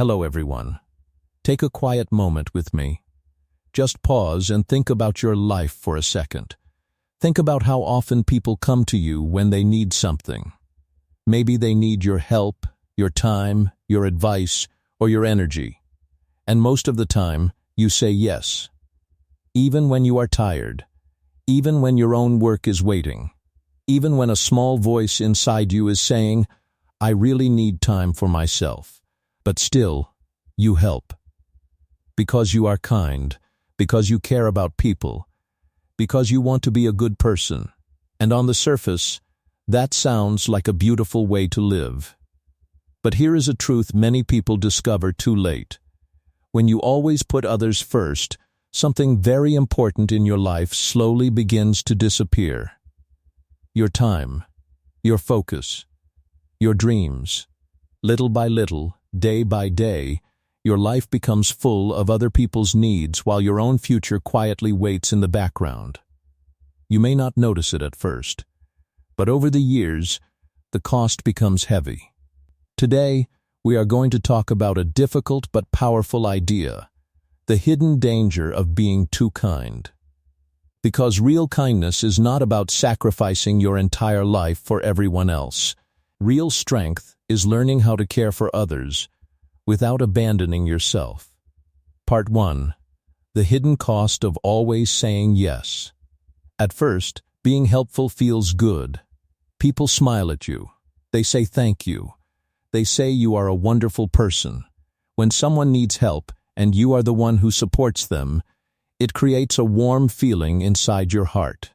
Hello everyone. Take a quiet moment with me. Just pause and think about your life for a second. Think about how often people come to you when they need something. Maybe they need your help, your time, your advice, or your energy. And most of the time, you say yes. Even when you are tired, even when your own work is waiting, even when a small voice inside you is saying, I really need time for myself, but still, you help. Because you are kind, because you care about people, because you want to be a good person. And on the surface, that sounds like a beautiful way to live. But here is a truth many people discover too late. When you always put others first, something very important in your life slowly begins to disappear. Your time, your focus, your dreams. Little by little, day by day, your life becomes full of other people's needs while your own future quietly waits in the background. You may not notice it at first, but over the years, the cost becomes heavy. Today, we are going to talk about a difficult but powerful idea, the hidden danger of being too kind. Because real kindness is not about sacrificing your entire life for everyone else. Real strength is learning how to care for others without abandoning yourself. Part 1. The hidden cost of always saying yes. At first, being helpful feels good. People smile at you. They say thank you. They say you are a wonderful person. When someone needs help and you are the one who supports them, it creates a warm feeling inside your heart.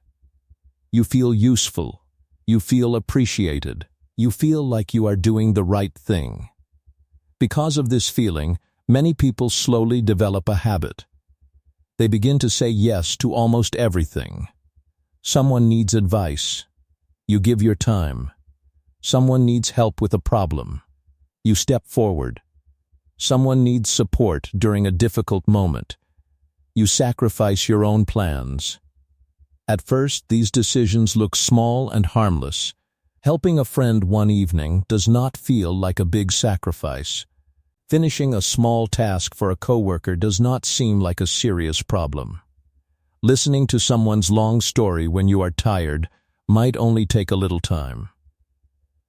You feel useful. You feel appreciated. You feel like you are doing the right thing. Because of this feeling, many people slowly develop a habit. They begin to say yes to almost everything. Someone needs advice. You give your time. Someone needs help with a problem. You step forward. Someone needs support during a difficult moment. You sacrifice your own plans. At first, these decisions look small and harmless. Helping a friend one evening does not feel like a big sacrifice. Finishing a small task for a coworker does not seem like a serious problem. Listening to someone's long story when you are tired might only take a little time.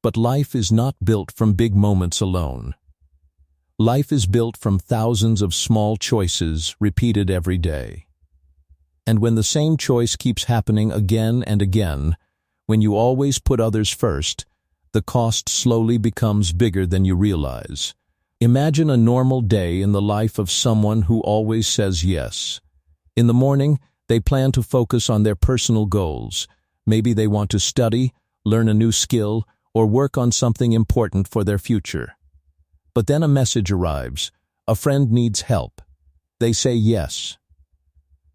But life is not built from big moments alone. Life is built from thousands of small choices repeated every day. And when the same choice keeps happening again and again, when you always put others first, the cost slowly becomes bigger than you realize. Imagine a normal day in the life of someone who always says yes. In the morning, they plan to focus on their personal goals. Maybe they want to study, learn a new skill, or work on something important for their future. But then a message arrives. A friend needs help. They say yes.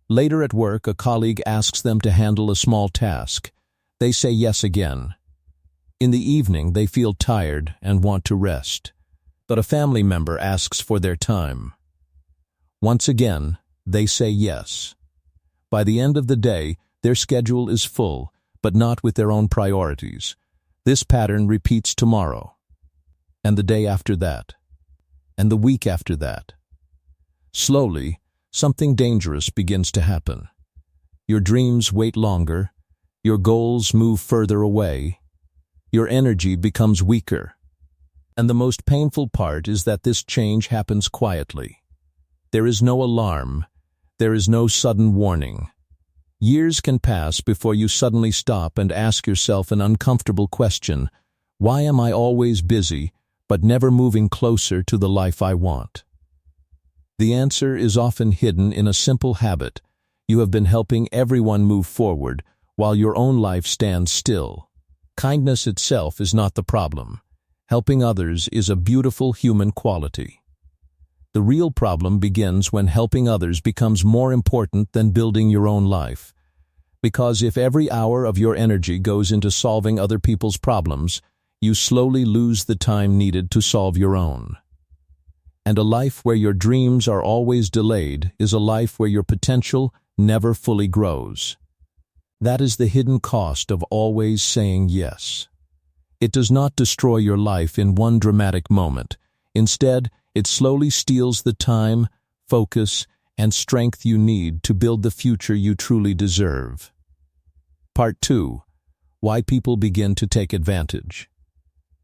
Later at work, a colleague asks them to handle a small task. They say yes again. In the evening, they feel tired and want to rest. But a family member asks for their time. Once again, they say yes. By the end of the day, their schedule is full, but not with their own priorities. This pattern repeats tomorrow, and the day after that, and the week after that. Slowly, something dangerous begins to happen. Your dreams wait longer. Your goals move further away. Your energy becomes weaker. And the most painful part is that this change happens quietly. There is no alarm. There is no sudden warning. Years can pass before you suddenly stop and ask yourself an uncomfortable question. Why am I always busy, but never moving closer to the life I want? The answer is often hidden in a simple habit. You have been helping everyone move forward, while your own life stands still. Kindness itself is not the problem. Helping others is a beautiful human quality. The real problem begins when helping others becomes more important than building your own life. Because if every hour of your energy goes into solving other people's problems, you slowly lose the time needed to solve your own. And a life where your dreams are always delayed is a life where your potential never fully grows. That is the hidden cost of always saying yes. It does not destroy your life in one dramatic moment. Instead, It slowly steals the time, focus, and strength you need to build the future you truly deserve. Part 2. Why people begin to take advantage.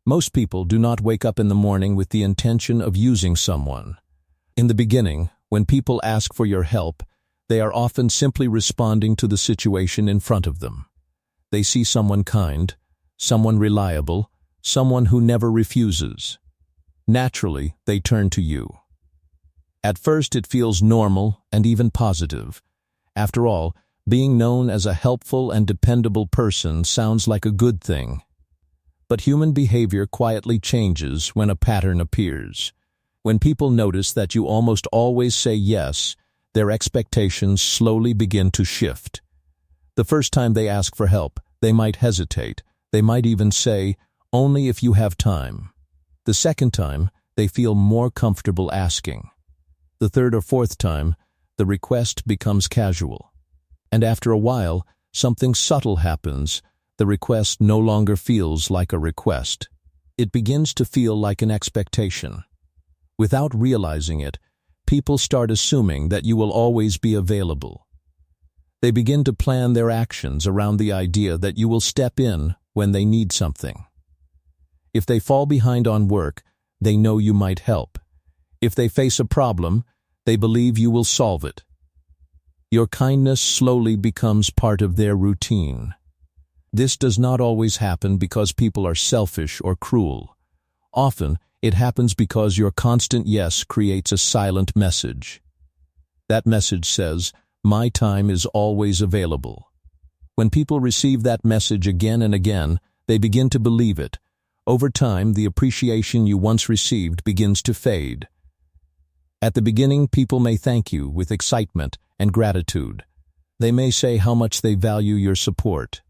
Most people do not wake up in the morning with the intention of using someone. In the beginning, when people ask for your help, they are often simply responding to the situation in front of them. They see someone kind, someone reliable, someone who never refuses. Naturally, they turn to you. At first, it feels normal and even positive. After all, being known as a helpful and dependable person sounds like a good thing. But human behavior quietly changes when a pattern appears. When people notice that you almost always say yes, their expectations slowly begin to shift. The first time they ask for help, they might hesitate. They might even say, "Only if you have time." The second time, they feel more comfortable asking. The third or fourth time, the request becomes casual. And after a while, something subtle happens. The request no longer feels like a request. It begins to feel like an expectation. Without realizing it, people start assuming that you will always be available. They begin to plan their actions around the idea that you will step in when they need something. If they fall behind on work, they know you might help. If they face a problem, they believe you will solve it. Your kindness slowly becomes part of their routine. This does not always happen because people are selfish or cruel. Often, it happens because your constant yes creates a silent message. That message says, "My time is always available." When people receive that message again and again, they begin to believe it. Over time, the appreciation you once received begins to fade. At the beginning, people may thank you with excitement and gratitude. They may say how much they value your support.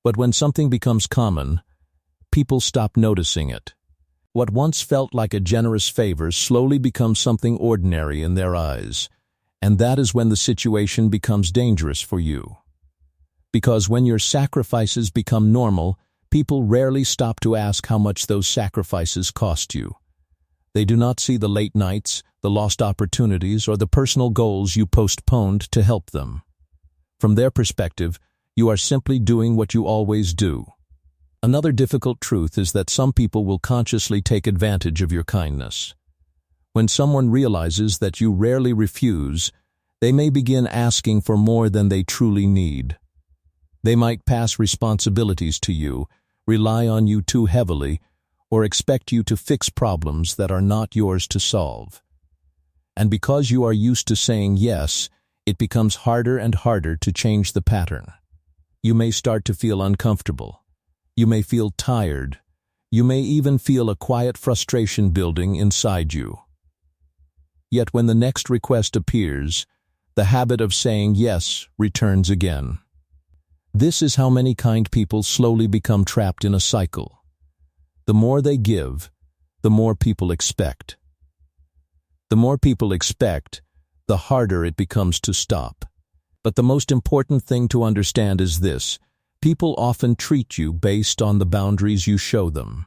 But when something becomes common, people stop noticing it. What once felt like a generous favor slowly becomes something ordinary in their eyes, and that is when the situation becomes dangerous for you. Because when your sacrifices become normal, people rarely stop to ask how much those sacrifices cost you. They do not see the late nights, the lost opportunities, or the personal goals you postponed to help them. From their perspective, you are simply doing what you always do. Another difficult truth is that some people will consciously take advantage of your kindness. When someone realizes that you rarely refuse, they may begin asking for more than they truly need. They might pass responsibilities to you, rely on you too heavily, or expect you to fix problems that are not yours to solve. And because you are used to saying yes, it becomes harder and harder to change the pattern. You may start to feel uncomfortable. You may feel tired. You may even feel a quiet frustration building inside you. Yet when the next request appears, the habit of saying yes returns again. This is how many kind people slowly become trapped in a cycle. The more they give, the more people expect. The more people expect, the harder it becomes to stop. But the most important thing to understand is this: people often treat you based on the boundaries you show them.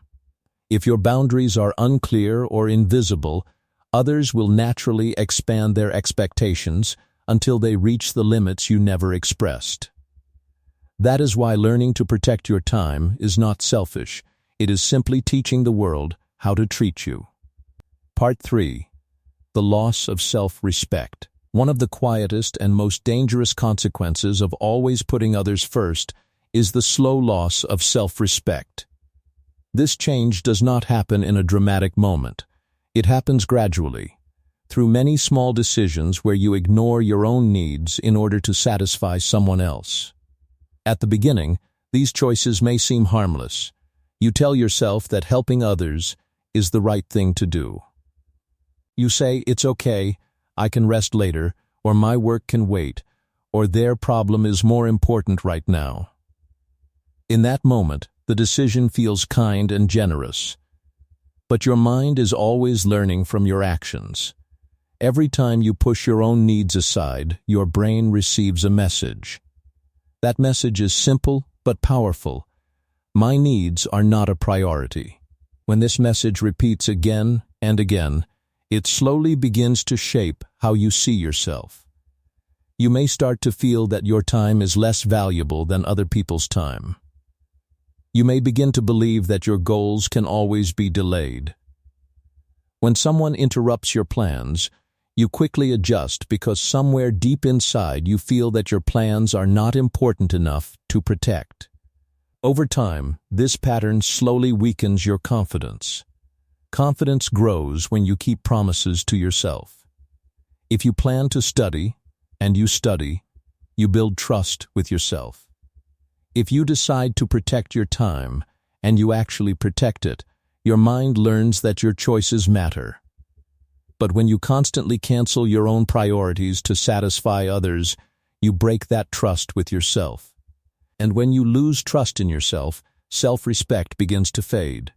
If your boundaries are unclear or invisible, others will naturally expand their expectations until they reach the limits you never expressed. That is why learning to protect your time is not selfish. It is simply teaching the world how to treat you. Part 3. The loss of self-respect. One of the quietest and most dangerous consequences of always putting others first is the slow loss of self-respect. This change does not happen in a dramatic moment. It happens gradually, through many small decisions where you ignore your own needs in order to satisfy someone else. At the beginning, these choices may seem harmless. You tell yourself that helping others is the right thing to do. You say, "It's okay, I can rest later," or "My work can wait," or "Their problem is more important right now." In that moment, the decision feels kind and generous. But your mind is always learning from your actions. Every time you push your own needs aside, your brain receives a message. That message is simple but powerful. My needs are not a priority. When this message repeats again and again, it slowly begins to shape how you see yourself. You may start to feel that your time is less valuable than other people's time. You may begin to believe that your goals can always be delayed. When someone interrupts your plans, you quickly adjust because somewhere deep inside you feel that your plans are not important enough to protect. Over time, this pattern slowly weakens your confidence. Confidence grows when you keep promises to yourself. If you plan to study, and you study, you build trust with yourself. If you decide to protect your time, and you actually protect it, your mind learns that your choices matter. But when you constantly cancel your own priorities to satisfy others, you break that trust with yourself. And when you lose trust in yourself, self-respect begins to fade.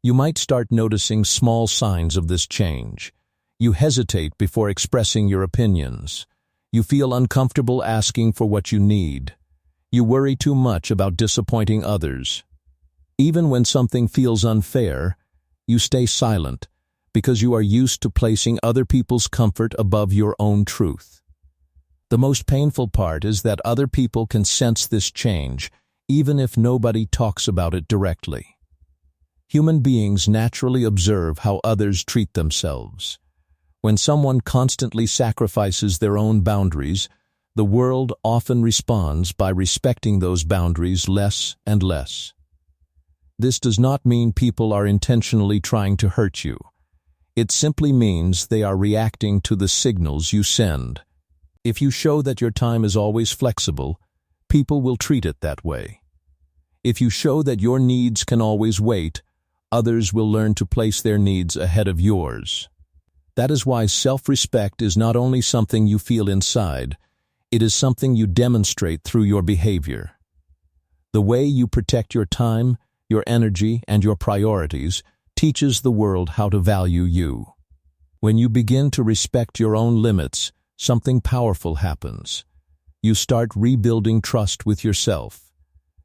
You might start noticing small signs of this change. You hesitate before expressing your opinions. You feel uncomfortable asking for what you need. You worry too much about disappointing others. Even when something feels unfair, you stay silent because you are used to placing other people's comfort above your own truth. The most painful part is that other people can sense this change, even if nobody talks about it directly. Human beings naturally observe how others treat themselves. When someone constantly sacrifices their own boundaries, the world often responds by respecting those boundaries less and less. This does not mean people are intentionally trying to hurt you. It simply means they are reacting to the signals you send. If you show that your time is always flexible, people will treat it that way. If you show that your needs can always wait, others will learn to place their needs ahead of yours. That is why self-respect is not only something you feel inside, it is something you demonstrate through your behavior. The way you protect your time, your energy, and your priorities teaches the world how to value you. When you begin to respect your own limits, something powerful happens. You start rebuilding trust with yourself.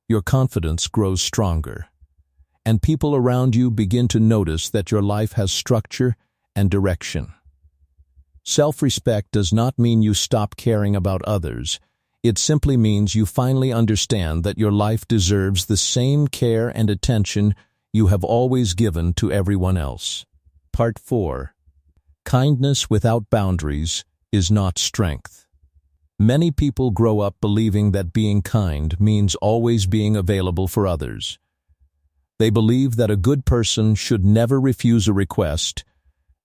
Your confidence grows stronger. And people around you begin to notice that your life has structure and direction. Self-respect does not mean you stop caring about others. It simply means you finally understand that your life deserves the same care and attention you have always given to everyone else. Part 4. Kindness without boundaries is not strength. Many people grow up believing that being kind means always being available for others. They believe that a good person should never refuse a request,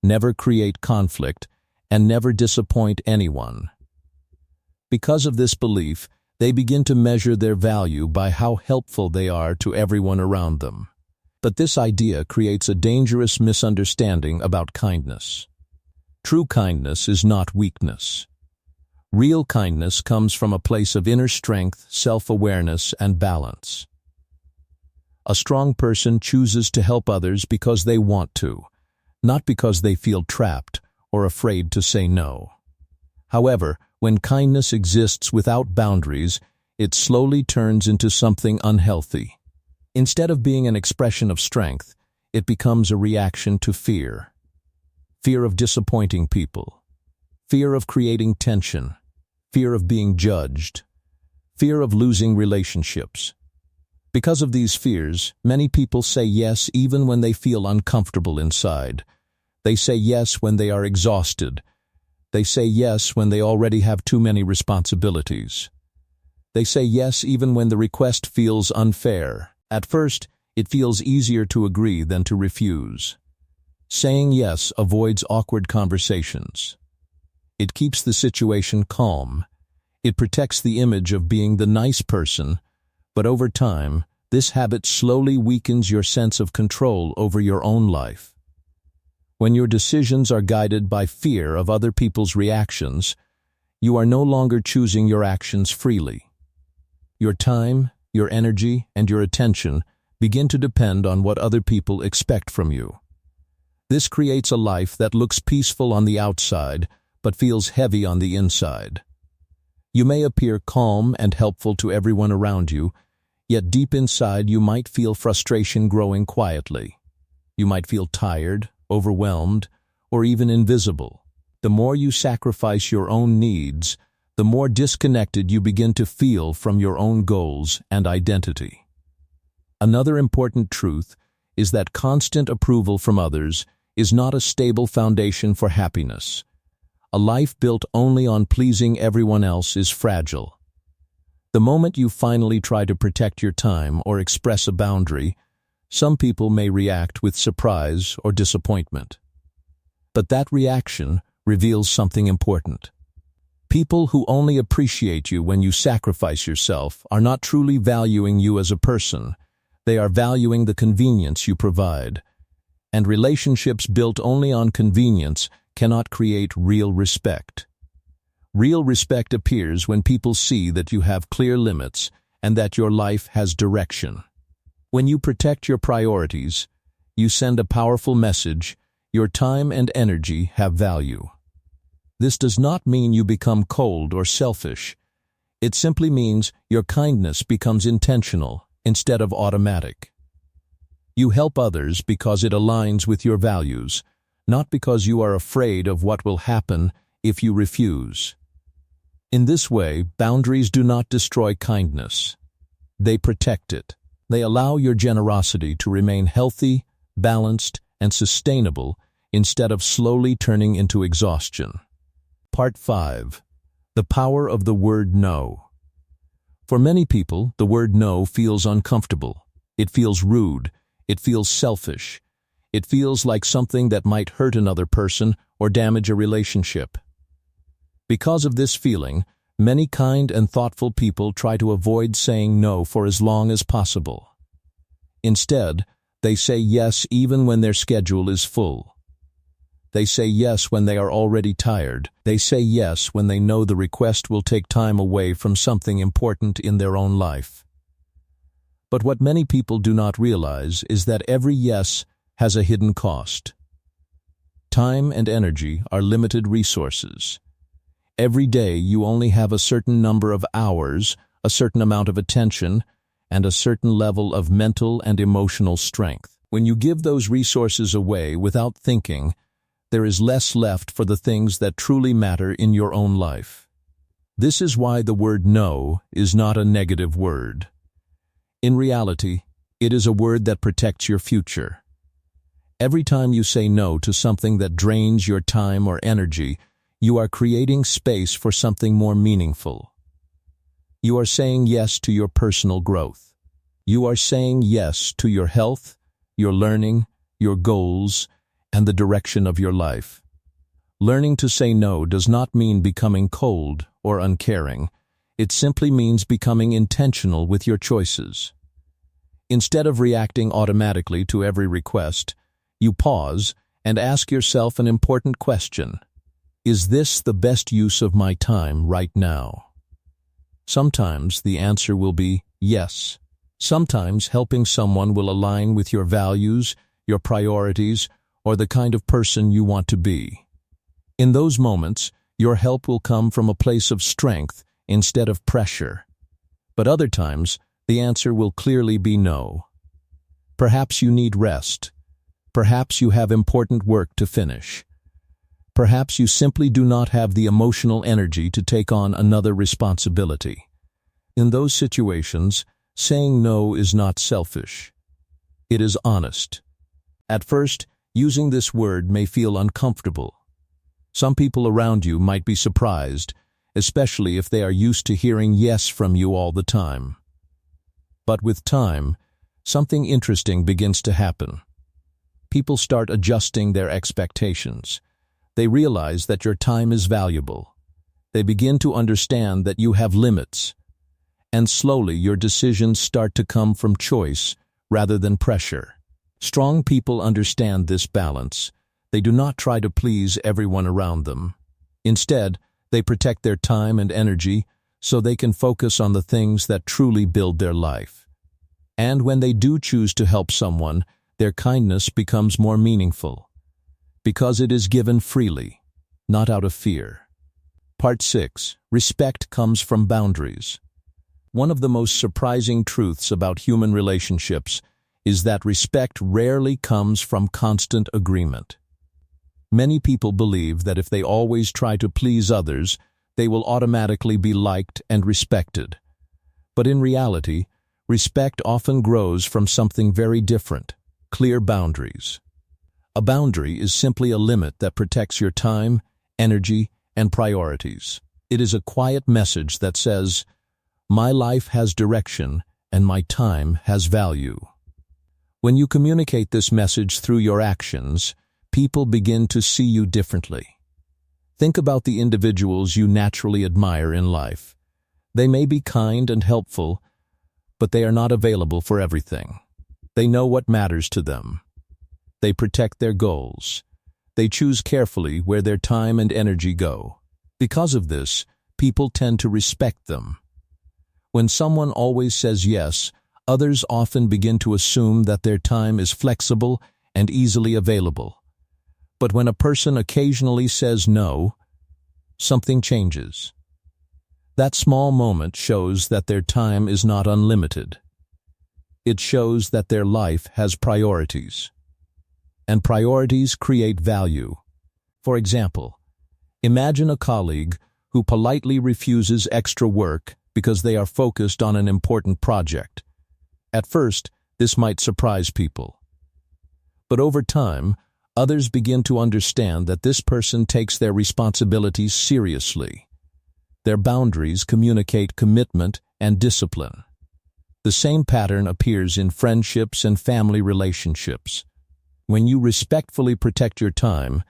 never create conflict, and never disappoint anyone. Because of this belief, they begin to measure their value by how helpful they are to everyone around them. But this idea creates a dangerous misunderstanding about kindness. True kindness is not weakness. Real kindness comes from a place of inner strength, self-awareness, and balance. A strong person chooses to help others because they want to, not because they feel trapped or afraid to say no. However, when kindness exists without boundaries, it slowly turns into something unhealthy. Instead of being an expression of strength, it becomes a reaction to fear. Fear of disappointing people, fear of creating tension, fear of being judged, fear of losing relationships. Because of these fears, many people say yes even when they feel uncomfortable inside. They say yes when they are exhausted. They say yes when they already have too many responsibilities. They say yes even when the request feels unfair. At first, it feels easier to agree than to refuse. Saying yes avoids awkward conversations. It keeps the situation calm. It protects the image of being the nice person, but over time, this habit slowly weakens your sense of control over your own life. When your decisions are guided by fear of other people's reactions, you are no longer choosing your actions freely. Your time, your energy, and your attention begin to depend on what other people expect from you. This creates a life that looks peaceful on the outside, but feels heavy on the inside. You may appear calm and helpful to everyone around you, yet deep inside you might feel frustration growing quietly. You might feel tired, overwhelmed, or even invisible. The more you sacrifice your own needs, the more disconnected you begin to feel from your own goals and identity. Another important truth is that constant approval from others is not a stable foundation for happiness. A life built only on pleasing everyone else is fragile. The moment you finally try to protect your time or express a boundary, some people may react with surprise or disappointment. But that reaction reveals something important. People who only appreciate you when you sacrifice yourself are not truly valuing you as a person. They are valuing the convenience you provide. And relationships built only on convenience cannot create real respect. Real respect appears when people see that you have clear limits and that your life has direction. When you protect your priorities, you send a powerful message: your time and energy have value. This does not mean you become cold or selfish. It simply means your kindness becomes intentional instead of automatic. You help others because it aligns with your values, not because you are afraid of what will happen if you refuse. In this way, boundaries do not destroy kindness. They protect it. They allow your generosity to remain healthy, balanced, and sustainable instead of slowly turning into exhaustion. Part 5. The power of the word no. For many people, the word no feels uncomfortable. It feels rude. It feels selfish. It feels like something that might hurt another person or damage a relationship. Because of this feeling, many kind and thoughtful people try to avoid saying no for as long as possible. Instead, they say yes even when their schedule is full. They say yes when they are already tired. They say yes when they know the request will take time away from something important in their own life. But what many people do not realize is that every yes has a hidden cost. Time and energy are limited resources. Every day you only have a certain number of hours, a certain amount of attention, and a certain level of mental and emotional strength. When you give those resources away without thinking, there is less left for the things that truly matter in your own life. This is why the word no is not a negative word. In reality, it is a word that protects your future. Every time you say no to something that drains your time or energy, you are creating space for something more meaningful. You are saying yes to your personal growth. You are saying yes to your health, your learning, your goals, and the direction of your life. Learning to say no does not mean becoming cold or uncaring. It simply means becoming intentional with your choices. Instead of reacting automatically to every request, you pause and ask yourself an important question. Is this the best use of my time right now? Sometimes the answer will be yes. Sometimes helping someone will align with your values, your priorities, or the kind of person you want to be. In those moments, your help will come from a place of strength instead of pressure. But other times, the answer will clearly be no. Perhaps you need rest. Perhaps you have important work to finish. Perhaps you simply do not have the emotional energy to take on another responsibility. In those situations, saying no is not selfish. It is honest. At first, using this word may feel uncomfortable. Some people around you might be surprised, especially if they are used to hearing yes from you all the time. But with time, something interesting begins to happen. People start adjusting their expectations. They realize that your time is valuable. They begin to understand that you have limits. And slowly your decisions start to come from choice rather than pressure. Strong people understand this balance. They do not try to please everyone around them. Instead, they protect their time and energy so they can focus on the things that truly build their life. And when they do choose to help someone, their kindness becomes more meaningful. Because it is given freely, not out of fear. Part 6. Respect comes from boundaries. One of the most surprising truths about human relationships is that respect rarely comes from constant agreement. Many people believe that if they always try to please others, they will automatically be liked and respected. But in reality, respect often grows from something very different: clear boundaries. A boundary is simply a limit that protects your time, energy, and priorities. It is a quiet message that says, "My life has direction and my time has value." When you communicate this message through your actions, people begin to see you differently. Think about the individuals you naturally admire in life. They may be kind and helpful, but they are not available for everything. They know what matters to them. They protect their goals. They choose carefully where their time and energy go. Because of this, people tend to respect them. When someone always says yes, others often begin to assume that their time is flexible and easily available. But when a person occasionally says no, something changes. That small moment shows that their time is not unlimited. It shows that their life has priorities. And priorities create value. For example, imagine a colleague who politely refuses extra work because they are focused on an important project. At first, this might surprise people. But over time, others begin to understand that this person takes their responsibilities seriously. Their boundaries communicate commitment and discipline. The same pattern appears in friendships and family relationships. When you respectfully protect your time,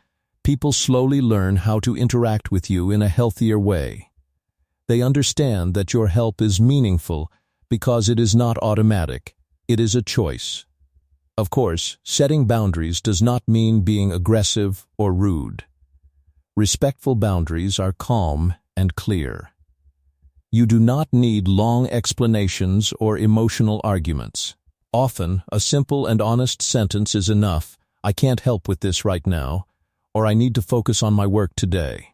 people slowly learn how to interact with you in a healthier way. They understand that your help is meaningful because it is not automatic. It is a choice. Of course, setting boundaries does not mean being aggressive or rude. Respectful boundaries are calm and clear. You do not need long explanations or emotional arguments. Often, a simple and honest sentence is enough: "I can't help with this right now," or "I need to focus on my work today."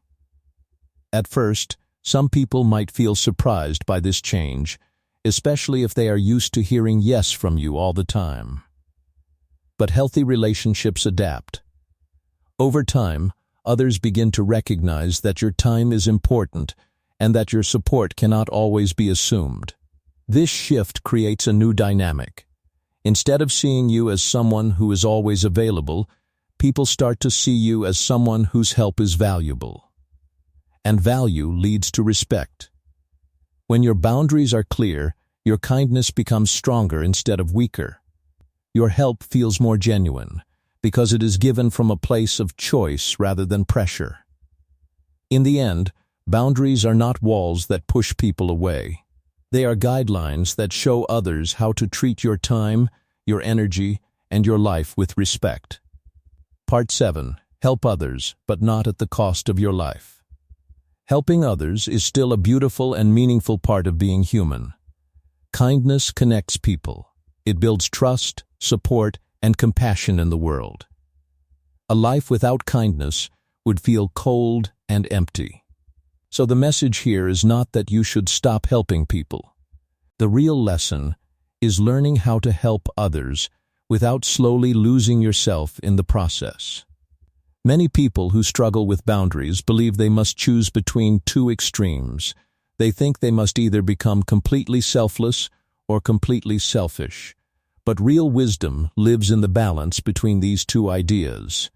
At first, some people might feel surprised by this change, especially if they are used to hearing yes from you all the time. But healthy relationships adapt. Over time, others begin to recognize that your time is important and that your support cannot always be assumed. This shift creates a new dynamic. Instead of seeing you as someone who is always available, people start to see you as someone whose help is valuable. And value leads to respect. When your boundaries are clear, your kindness becomes stronger instead of weaker. Your help feels more genuine because it is given from a place of choice rather than pressure. In the end, boundaries are not walls that push people away. They are guidelines that show others how to treat your time, your energy, and your life with respect. Part 7. Help others, but not at the cost of your life. Helping others is still a beautiful and meaningful part of being human. Kindness connects people. It builds trust, support, and compassion in the world. A life without kindness would feel cold and empty. So the message here is not that you should stop helping people. The real lesson is learning how to help others without slowly losing yourself in the process. Many people who struggle with boundaries believe they must choose between two extremes. They think they must either become completely selfless or completely selfish. But real wisdom lives in the balance between these two ideas.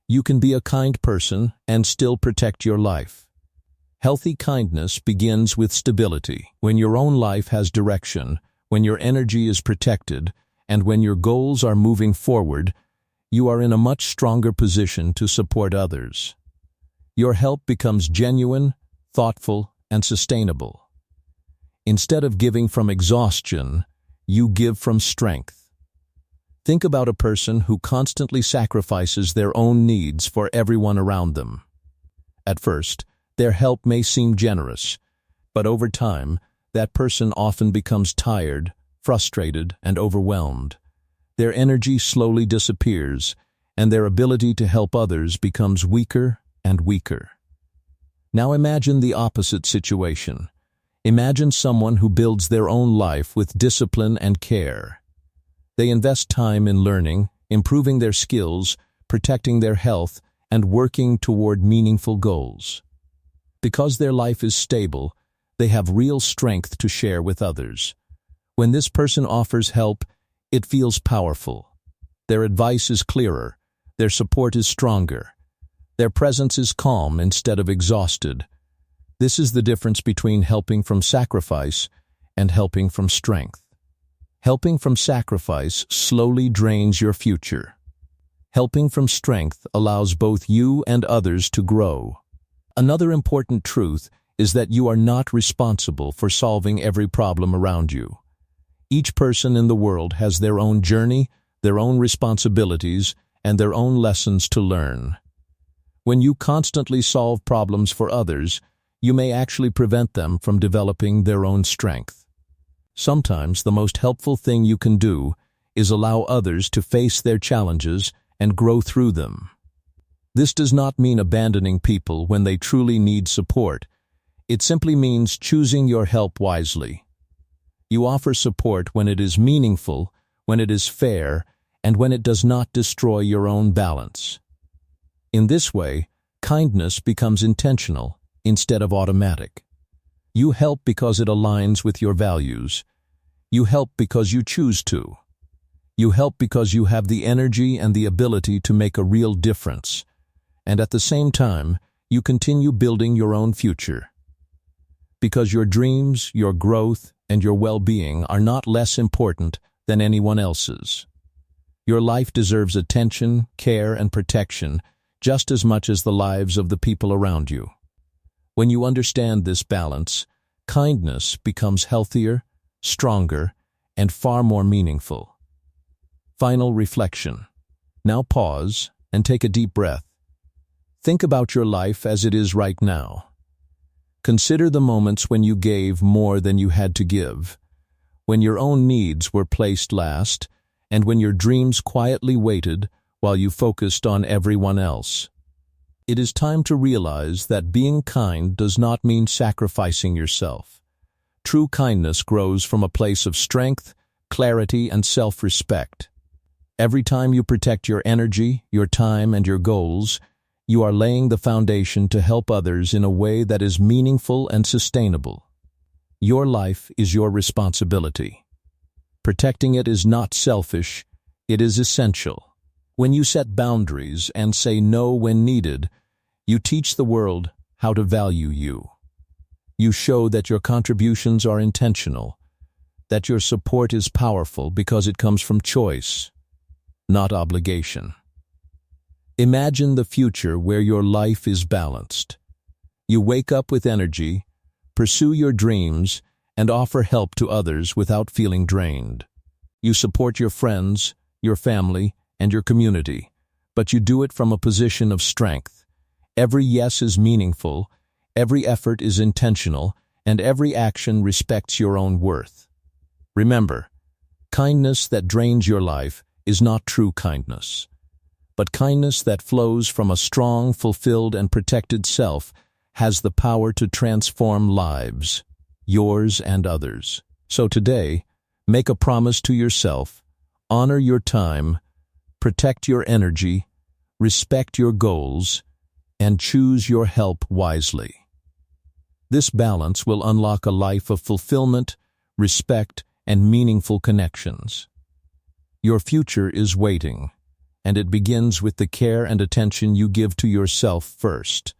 You can be a kind person and still protect your life. Healthy kindness begins with stability. When your own life has direction, when your energy is protected, and when your goals are moving forward, you are in a much stronger position to support others. Your help becomes genuine, thoughtful, and sustainable. Instead of giving from exhaustion, you give from strength. Think about a person who constantly sacrifices their own needs for everyone around them. At first, their help may seem generous, but over time, that person often becomes tired, frustrated, and overwhelmed. Their energy slowly disappears, and their ability to help others becomes weaker and weaker. Now imagine the opposite situation. Imagine someone who builds their own life with discipline and care. They invest time in learning, improving their skills, protecting their health, and working toward meaningful goals. Because their life is stable, they have real strength to share with others. When this person offers help, it feels powerful. Their advice is clearer, their support is stronger, their presence is calm instead of exhausted. This is the difference between helping from sacrifice and helping from strength. Helping from sacrifice slowly drains your future. Helping from strength allows both you and others to grow. Another important truth is that you are not responsible for solving every problem around you. Each person in the world has their own journey, their own responsibilities, and their own lessons to learn. When you constantly solve problems for others, you may actually prevent them from developing their own strength. Sometimes the most helpful thing you can do is allow others to face their challenges and grow through them. This does not mean abandoning people when they truly need support. It simply means choosing your help wisely. You offer support when it is meaningful, when it is fair, and when it does not destroy your own balance. In this way, kindness becomes intentional instead of automatic. You help because it aligns with your values. You help because you choose to. You help because you have the energy and the ability to make a real difference. And at the same time, you continue building your own future. Because your dreams, your growth, and your well-being are not less important than anyone else's. Your life deserves attention, care, and protection just as much as the lives of the people around you. When you understand this balance, kindness becomes healthier, stronger, and far more meaningful. Final reflection. Now pause and take a deep breath. Think about your life as it is right now. Consider the moments when you gave more than you had to give, when your own needs were placed last, and when your dreams quietly waited while you focused on everyone else. It is time to realize that being kind does not mean sacrificing yourself. True kindness grows from a place of strength, clarity, and self-respect. Every time you protect your energy, your time, and your goals, you are laying the foundation to help others in a way that is meaningful and sustainable. Your life is your responsibility. Protecting it is not selfish, it is essential. When you set boundaries and say no when needed, you teach the world how to value you. You show that your contributions are intentional, that your support is powerful because it comes from choice, not obligation. Imagine the future where your life is balanced. You wake up with energy, pursue your dreams, and offer help to others without feeling drained. You support your friends, your family, and your community, but you do it from a position of strength. Every yes is meaningful, every effort is intentional, and every action respects your own worth. Remember, kindness that drains your life is not true kindness. But kindness that flows from a strong, fulfilled, and protected self has the power to transform lives, yours and others. So today, make a promise to yourself, honor your time, protect your energy, respect your goals, and choose your help wisely. This balance will unlock a life of fulfillment, respect, and meaningful connections. Your future is waiting, and it begins with the care and attention you give to yourself first.